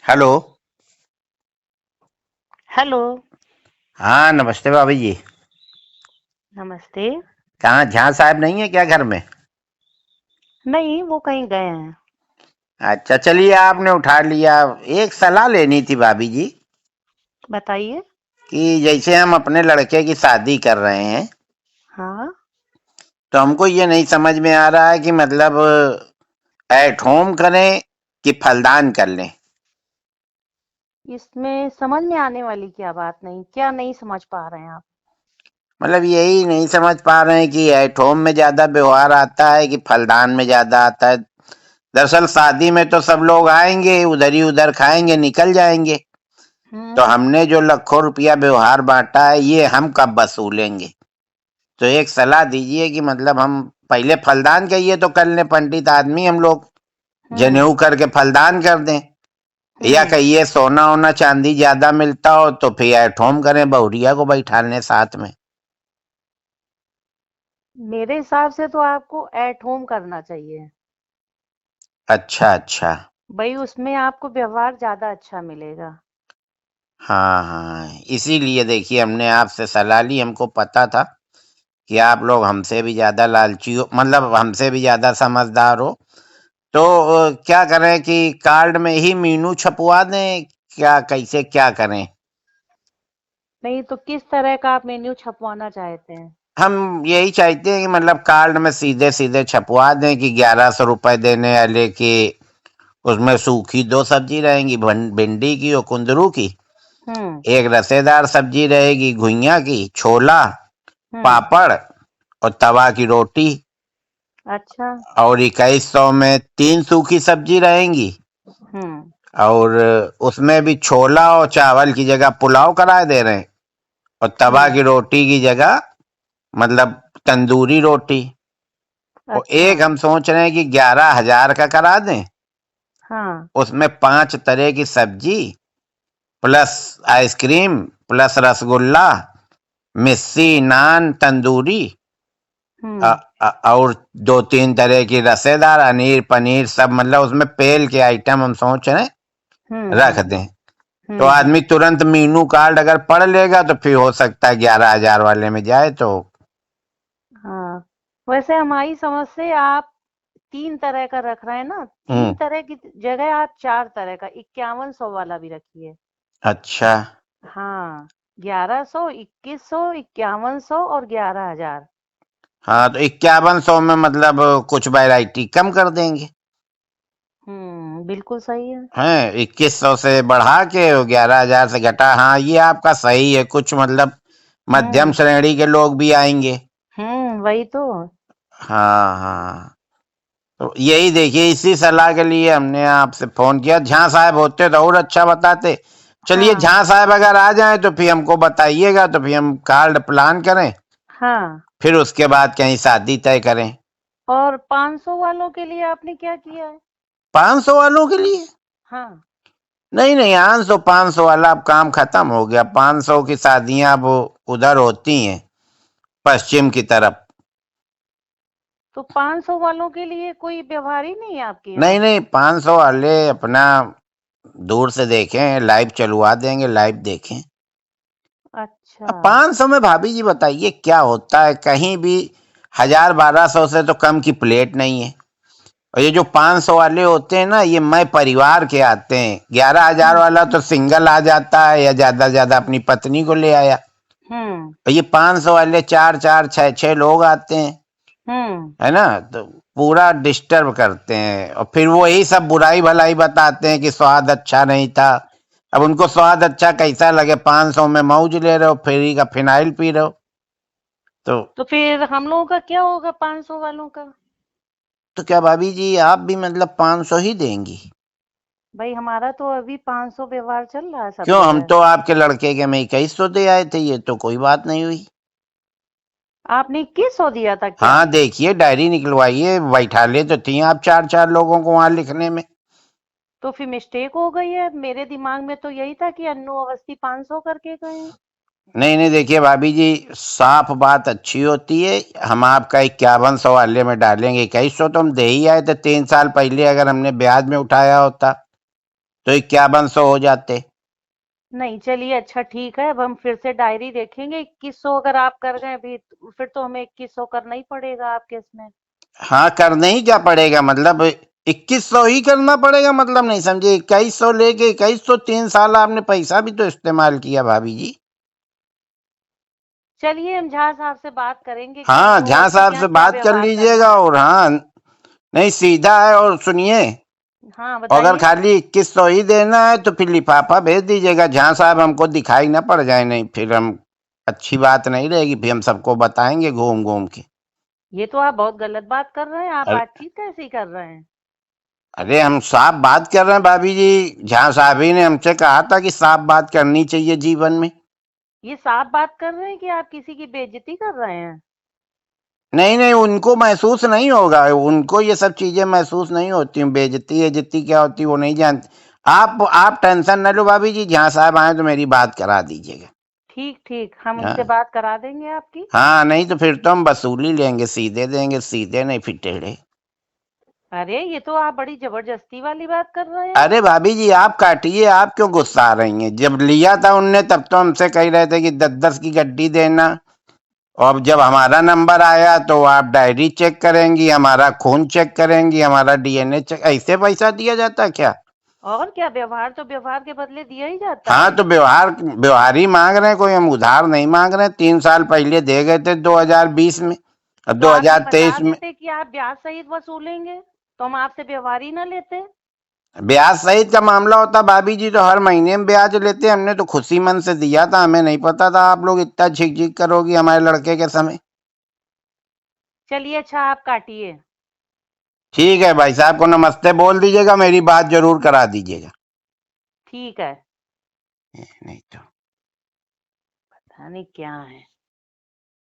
Hello. Hello. हाँ, नमस्ते भाभी जी। नमस्ते। कहाँ झा साहब नहीं है क्या घर में? नहीं, वो कहीं गए हैं। अच्छा, चलिए आपने उठा लिया। एक सलाह लेनी थी भाभी जी बताइए। कि जैसे हम अपने लड़के की शादी कर रहे हैं, हाँ। तो हमको ये नहीं समझ में आ रहा है कि मतलब एट होम करें कि फलदान कर लें। इसमें समझ में आने वाली क्या बात नहीं, क्या नहीं समझ पा रहे हैं आप? मतलब यही नहीं समझ पा रहे हैं कि एट होम में ज्यादा व्यवहार आता है कि फलदान में ज्यादा आता है। दरअसल शादी में तो सब लोग आएंगे, उधर ही उधर खाएंगे, निकल जाएंगे। तो हम्म। हमने जो लाखों रुपया व्यवहार बांटा है, ये हम कब वसूलेंगे? तो एक सलाह दीजिए कि मतलब हम पहले फलदान कहिए तो कर लें, पंडित आदमी हम लोग, हम्म। जनेऊ करके फलदान कर दें। या हम्म। कहिए सोना ओना चांदी ज्यादा मिलता हो तो फिर एट होम करें, बहुरिया को बैठा लें साथ में। मेरे हिसाब से तो आपको एट होम करना चाहिए। अच्छा अच्छा। भाई उसमें आपको व्यवहार ज्यादा अच्छा मिलेगा। हाँ हाँ, इसीलिए देखिए हमने आपसे सलाह ली। हमको पता था कि आप लोग हमसे भी ज्यादा लालची हो, मतलब हमसे भी ज्यादा समझदार हो। तो क्या करें कि कार्ड में ही मीनू छपवा दें, क्या कैसे क्या करें? नहीं तो किस तरह का आप मेन्यू छपवाना चाहते हैं? हम यही चाहते हैं कि मतलब कार्ड में सीधे सीधे छपवा दें कि 1100 रुपए देने वाले की, उसमें सूखी दो सब्जी रहेंगी, भिंडी की और कुंदरू की। हम्म। एक रसेदार सब्जी रहेगी घुइया की, छोला, हम्म। पापड़ और तवा की रोटी। अच्छा। और 2100 में 3 सूखी सब्जी रहेंगी। हम्म। और उसमें भी छोला और चावल की जगह पुलाव कराए दे रहे हैं। और तवा हम्म। की रोटी की जगह मतलब तंदूरी रोटी। और अच्छा। एक हम सोच रहे हैं कि 11,000 का करा दें। हाँ। उसमें 5 तरह की सब्जी, प्लस आइसक्रीम, प्लस रसगुल्ला, मिस्सी, नान, तंदूरी, हम्म। और 2-3 तरह की रसेदार, अनीर पनीर सब, मतलब उसमें पेल के आइटम हम सोच रहे हैं रख हम्म। दें। तो आदमी हम्म। तुरंत मीनू कार्ड अगर पढ़ लेगा तो फिर हो सकता है 11,000 वाले में जाए तो। हाँ, वैसे हमारी समझ से आप 3 तरह का रख रहे हैं ना, हम्म। 3 तरह की जगह आप 4 तरह का 5100 वाला भी रखिए। अच्छा। हाँ, 1100, 2100, 5100 और 11,000। हाँ, तो 5100 में मतलब कुछ वैरायटी कम कर देंगे। बिल्कुल सही है। हैं, 2100 से बढ़ा के और 11,000 से घटा। हाँ, ये आपका सही है। कुछ मतलब मध्यम हुँ, श्रेणी के लोग भी आएंगे। वही तो। हाँ हाँ। तो यही देखिए, इसी सलाह के लिए हमने आपसे फोन किया। झा साहब होते तो और अच्छा बताते। चलिए, हाँ, झा साहब अगर आ जाए तो फिर हमको बताइएगा, तो फिर हम कार्ड प्लान करें, हाँ। फिर उसके बाद कहीं शादी तय करें। और 500 वालों के लिए आपने क्या किया है? 500 वालों के लिए? हाँ, नहीं नहीं, 500 वाला अब काम खत्म हो गया। 500 की शादियां अब उधर होती हैं, पश्चिम की तरफ। तो 500 वालों के लिए कोई व्यवहार ही नहीं है आपके नहीं यहाँ? नहीं, 500 वाले अपना दूर से देखें, लाइव चलवा देंगे, लाइव देखें। अच्छा। अब 500 में भाभी जी बताइए क्या होता है? कहीं भी 1000-1200 से तो कम की प्लेट नहीं है। और ये जो 500 वाले होते हैं ना, ये मैं परिवार के आते हैं। 11,000 हुँ, वाला तो सिंगल आ जाता है या ज्यादा से ज्यादा अपनी पत्नी को ले आया। हुँ, और ये 500 वाले चार चार छह छह लोग आते हैं, हुँ। है ना? तो पूरा डिस्टर्ब करते हैं और फिर वो यही सब बुराई भलाई बताते हैं कि स्वाद अच्छा नहीं था। अब उनको स्वाद अच्छा कैसा लगे? 500 में मौज ले रहे हो, फ्री का फिनाइल पी रहे हो। तो तो फिर हम लोगों का क्या होगा 500 वालों का? तो क्या भाभी जी आप भी मतलब 500 ही देंगी? भाई हमारा तो अभी 500 व्यवहार चल रहा है सब क्यों, हम जगह। तो आपके लड़के के में 2100 दे आए थे, ये तो कोई बात नहीं हुई। आपने 2100 दिया था क्या? हाँ, देखिए डायरी निकलवाइए, बैठा ले तो थी आप चार चार लोगों को वहां लिखने में। तो फिर मिस्टेक हो गई है। मेरे दिमाग में तो यही था कि अन्नू अवस्थी 500 करके गए हैं। नहीं नहीं, देखिए भाभी जी, साफ बात अच्छी होती है। हम आपका 5100 वाले में डालेंगे। 2100 तो हम दे ही आए थे 3 साल पहले, अगर हमने ब्याज में उठाया होता। तो 5100 हो जाते। नहीं, चलिए अच्छा ठीक है, अब हम फिर से डायरी देखेंगे। 2100 अगर आप कर गए अभी, फिर तो हमें 2100 करना ही पड़ेगा आपके इसमें। हाँ, करना ही क्या पड़ेगा, मतलब 2100 ही करना पड़ेगा, मतलब नहीं समझे। 2100 लेके 2100, 3 साल आपने पैसा भी तो इस्तेमाल किया भाभी जी। चलिए हम झा साहब से बात करेंगे कि हाँ, वो झा साहब क्या से क्या बात कर व्यवहार करना लीजिएगा। है। और हाँ, नहीं सीधा है। और सुनिए, हाँ अगर बताइए। खाली 2100 ही देना है तो फिर लिफाफा भेज दीजिएगा। झा साहब हमको दिखाई ना पड़ जाए, नहीं फिर हम अच्छी बात नहीं रहेगी, फिर हम सबको बताएंगे घूम घूम के। ये तो आप बहुत गलत बात कर रहे हैं, आप अरे बातचीत कैसी कर रहे हैं। अरे, हम साफ बात कर रहे हैं भाभी जी। झा साहब ही ने हमसे कहा था कि साफ बात करनी चाहिए जीवन में। ये साफ बात कर रहे हैं कि आप किसी की बेइज्जती कर रहे हैं। नहीं नहीं, उनको महसूस नहीं होगा, उनको ये सब चीजें महसूस नहीं होती। बेइज्जती इज्जती क्या होती वो नहीं जानती। आप टेंशन न लो भाभी जी, जहाँ साहब आए तो मेरी बात करा दीजिएगा। ठीक ठीक, हम उनसे हाँ बात करा देंगे आपकी। हाँ, नहीं तो फिर तो हम वसूली लेंगे, सीधे देंगे, सीधे नहीं फिर टेढ़े। अरे ये तो आप बड़ी जबरदस्ती वाली बात कर रहे हैं। अरे भाभी जी, आप काटिए, आप क्यों गुस्सा आ रही हैं। जब लिया था उनने तब तो हमसे कह रहे थे कि 10-10 की गड्डी देना। और अब जब हमारा नंबर आया तो आप डायरी चेक करेंगी, हमारा खून चेक करेंगी, हमारा डीएनए चेक। ऐसे पैसा दिया जाता है क्या। और क्या, व्यवहार तो व्यवहार के बदले दिया ही जाता हाँ, है। तो व्यवहार व्यवहार ही मांग रहे हैं, कोई हम उधार नहीं मांग रहे हैं। 3 साल पहले दे गए थे 2020 में, और तो आप ये बता 2023 में। देते कि आप ब्याज सहित वसूलेंगे, तो हम आपसे व्यवहार ही ना लेते। ब्याज सहित का मामला होता भाभी जी तो हर महीने में ब्याज लेते। हमने तो खुशी मन से दिया था, हमें नहीं पता था आप लोग इतना झिक झिक करोगी हमारे लड़के के समय। चलिए अच्छा, आप काटिए। ठीक है, भाई साहब को नमस्ते बोल दीजिएगा, मेरी बात जरूर करा दीजिएगा। ठीक है। नहीं तो पता नहीं क्या है।